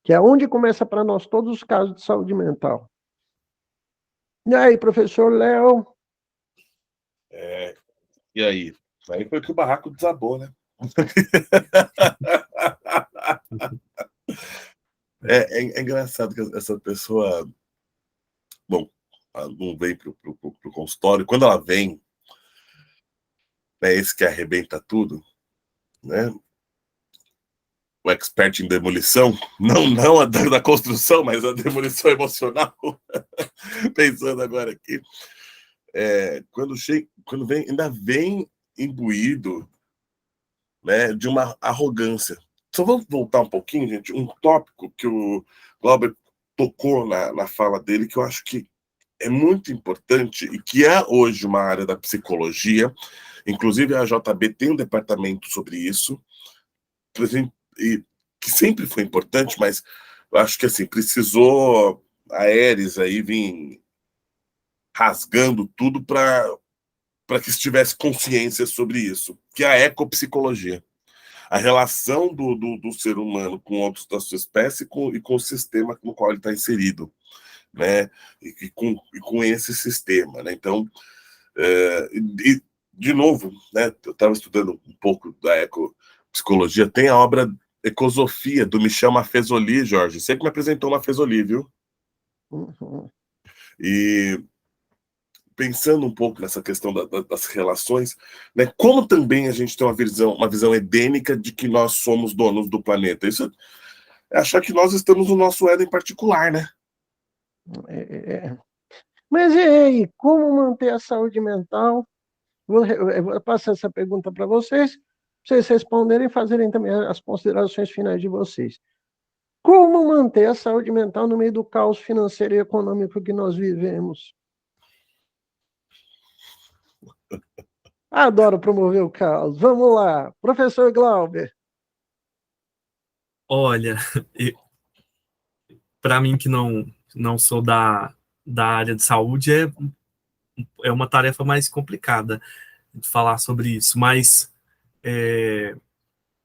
Que é onde começa para nós todos os casos de saúde mental. E aí, professor Léo? E aí? Aí foi que o barraco desabou, né? É engraçado que essa pessoa, bom, ela não vem pro consultório. Quando ela vem, né, esse que arrebenta tudo, né? O expert em demolição, não a da construção, mas a demolição emocional. Pensando agora aqui, quando vem, ainda vem imbuído, né, de uma arrogância. Só vamos voltar um pouquinho, gente, um tópico que o Glauber tocou na fala dele, que eu acho que é muito importante e que é hoje uma área da psicologia. Inclusive a JB tem um departamento sobre isso, e que sempre foi importante, mas eu acho que assim, precisou a Aeres aí vir rasgando tudo para para que se tivesse consciência sobre isso, que é a ecopsicologia. A relação do ser humano com outros da sua espécie e com o sistema no qual ele está inserido, né? E com esse sistema, né? Então, de novo, né? Eu estava estudando um pouco da ecopsicologia, tem a obra Ecosofia, do Michel Maffezoli, Jorge. Você que me apresentou Maffezoli, viu? Uhum. E pensando um pouco nessa questão das relações, né, como também a gente tem uma visão edênica de que nós somos donos do planeta. Isso é achar que nós estamos no nosso Éden particular, né? Mas e aí, como manter a saúde mental? Eu vou passar essa pergunta para vocês responderem e fazerem também as considerações finais de vocês. Como manter a saúde mental no meio do caos financeiro e econômico que nós vivemos? Adoro promover o caos. Vamos lá, professor Glauber. Olha, para mim que não sou da área de saúde, é uma tarefa mais complicada de falar sobre isso, mas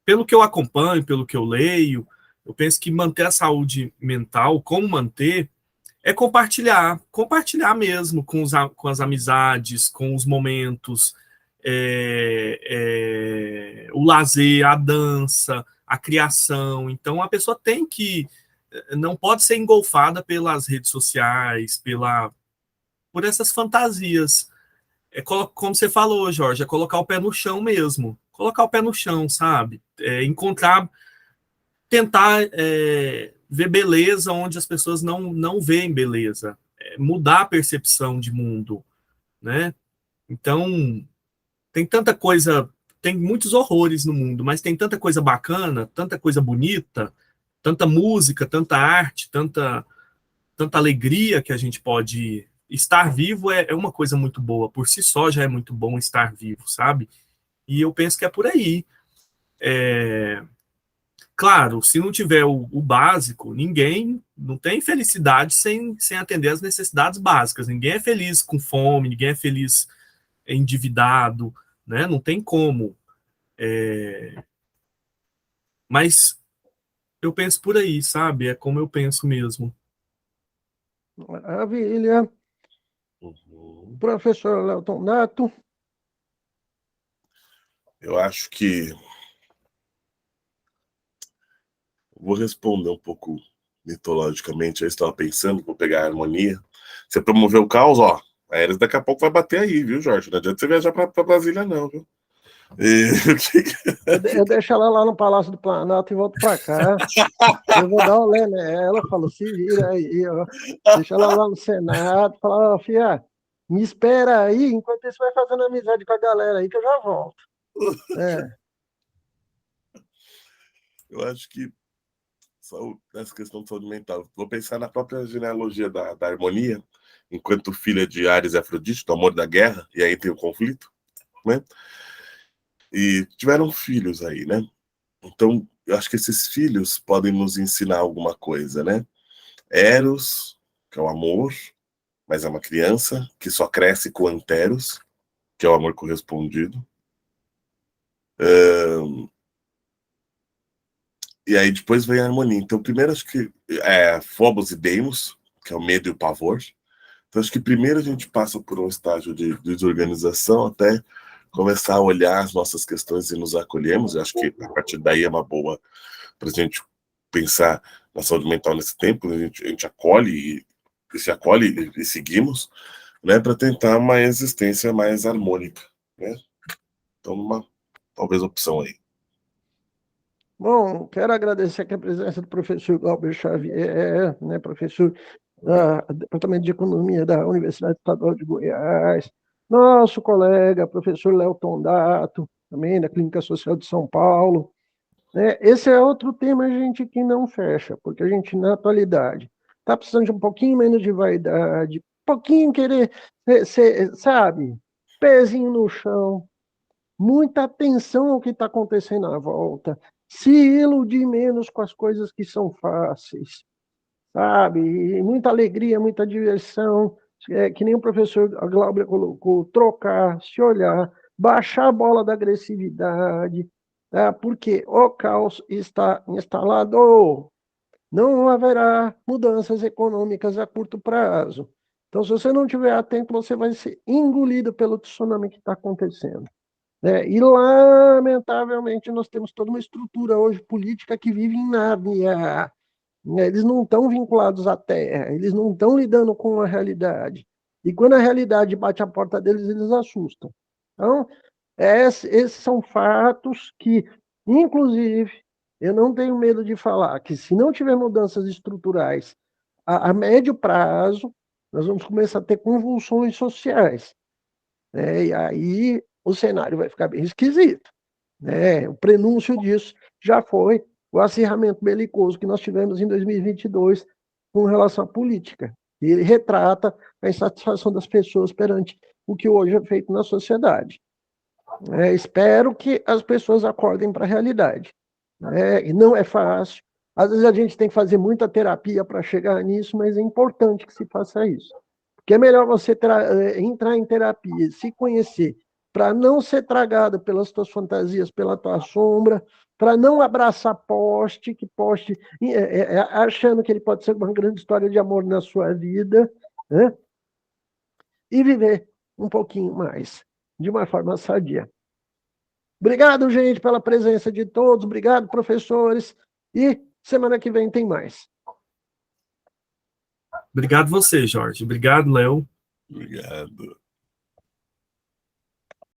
pelo que eu acompanho, pelo que eu leio, eu penso que manter a saúde mental, como manter, é compartilhar mesmo com as amizades, com os momentos, o lazer, a dança, a criação. Então, a pessoa não pode ser engolfada pelas redes sociais, por essas fantasias. Como você falou, Jorge, é colocar o pé no chão mesmo. Colocar o pé no chão, sabe? Tentar ver beleza onde as pessoas não veem beleza. Mudar a percepção de mundo, né? Então, tem tanta coisa, tem muitos horrores no mundo, mas tem tanta coisa bacana, tanta coisa bonita, tanta música, tanta arte, tanta alegria que a gente pode. Estar vivo é uma coisa muito boa, por si só já é muito bom estar vivo, sabe? E eu penso que é por aí. Claro, se não tiver o básico, ninguém não tem felicidade sem atender as necessidades básicas. Ninguém é feliz com fome, ninguém é feliz endividado, né? Não tem como. Mas eu penso por aí, sabe? É como eu penso mesmo. Maravilha. Uhum. Professor Lelton Nato. Eu acho que vou responder um pouco mitologicamente. Eu estava pensando, vou pegar a harmonia. Você promoveu o caos, ó. A Ares daqui a pouco vai bater aí, viu, Jorge? Não adianta você viajar para Brasília, não, viu? Eu deixo ela lá no Palácio do Planalto e volto para cá. Eu vou dar um lé nela, falo, se vira aí, ó. Deixa ela lá no Senado, fala, ó, fia, me espera aí, enquanto isso vai fazendo amizade com a galera aí que eu já volto. Eu acho que nessa questão de saúde mental, vou pensar na própria genealogia da harmonia, enquanto filha de Ares e Afrodite, do amor da guerra, e aí tem o conflito, né? E tiveram filhos aí, né? Então, eu acho que esses filhos podem nos ensinar alguma coisa, né? Eros, que é o amor, mas é uma criança que só cresce com Anteros, que é o amor correspondido. E aí depois vem a harmonia. Então, primeiro acho que Phobos e Deimos, que é o medo e o pavor. Então, acho que primeiro a gente passa por um estágio de desorganização até começar a olhar as nossas questões e nos acolhemos. Eu acho que a partir daí é uma boa para a gente pensar na saúde mental nesse tempo. A gente acolhe e se acolhe e seguimos, né, para tentar uma existência mais harmônica, né? Então, uma talvez opção aí. Bom, quero agradecer aqui a presença do professor Glauber Xavier, né, professor do Departamento de Economia da Universidade Estadual de Goiás, nosso colega, professor Lelton Dato, também da Clínica Social de São Paulo. Né? Esse é outro tema, gente, que não fecha, porque a gente, na atualidade, está precisando de um pouquinho menos de vaidade, um pouquinho querer sabe, pezinho no chão, muita atenção ao que está acontecendo à volta, se iludir menos com as coisas que são fáceis, sabe? E muita alegria, muita diversão, que nem o professor Glauber colocou, trocar, se olhar, baixar a bola da agressividade, porque o caos está instalado. Não haverá mudanças econômicas a curto prazo. Então, se você não estiver atento, você vai ser engolido pelo tsunami que está acontecendo. E, lamentavelmente, nós temos toda uma estrutura hoje política que vive em Nárnia. Eles não estão vinculados à terra, eles não estão lidando com a realidade. E quando a realidade bate a porta deles, eles assustam. Então, esses são fatos que, inclusive, eu não tenho medo de falar que, se não tiver mudanças estruturais a médio prazo, nós vamos começar a ter convulsões sociais. E aí o cenário vai ficar bem esquisito. O prenúncio disso já foi o acirramento belicoso que nós tivemos em 2022 com relação à política. E ele retrata a insatisfação das pessoas perante o que hoje é feito na sociedade. Espero que as pessoas acordem para a realidade. E não é fácil. Às vezes a gente tem que fazer muita terapia para chegar nisso, mas é importante que se faça isso. Porque é melhor você entrar em terapia, se conhecer, para não ser tragado pelas tuas fantasias, pela tua sombra, para não abraçar poste, achando que ele pode ser uma grande história de amor na sua vida, né? E viver um pouquinho mais, de uma forma sadia. Obrigado, gente, pela presença de todos. Obrigado, professores. E semana que vem tem mais. Obrigado você, Jorge. Obrigado, Léo. Obrigado.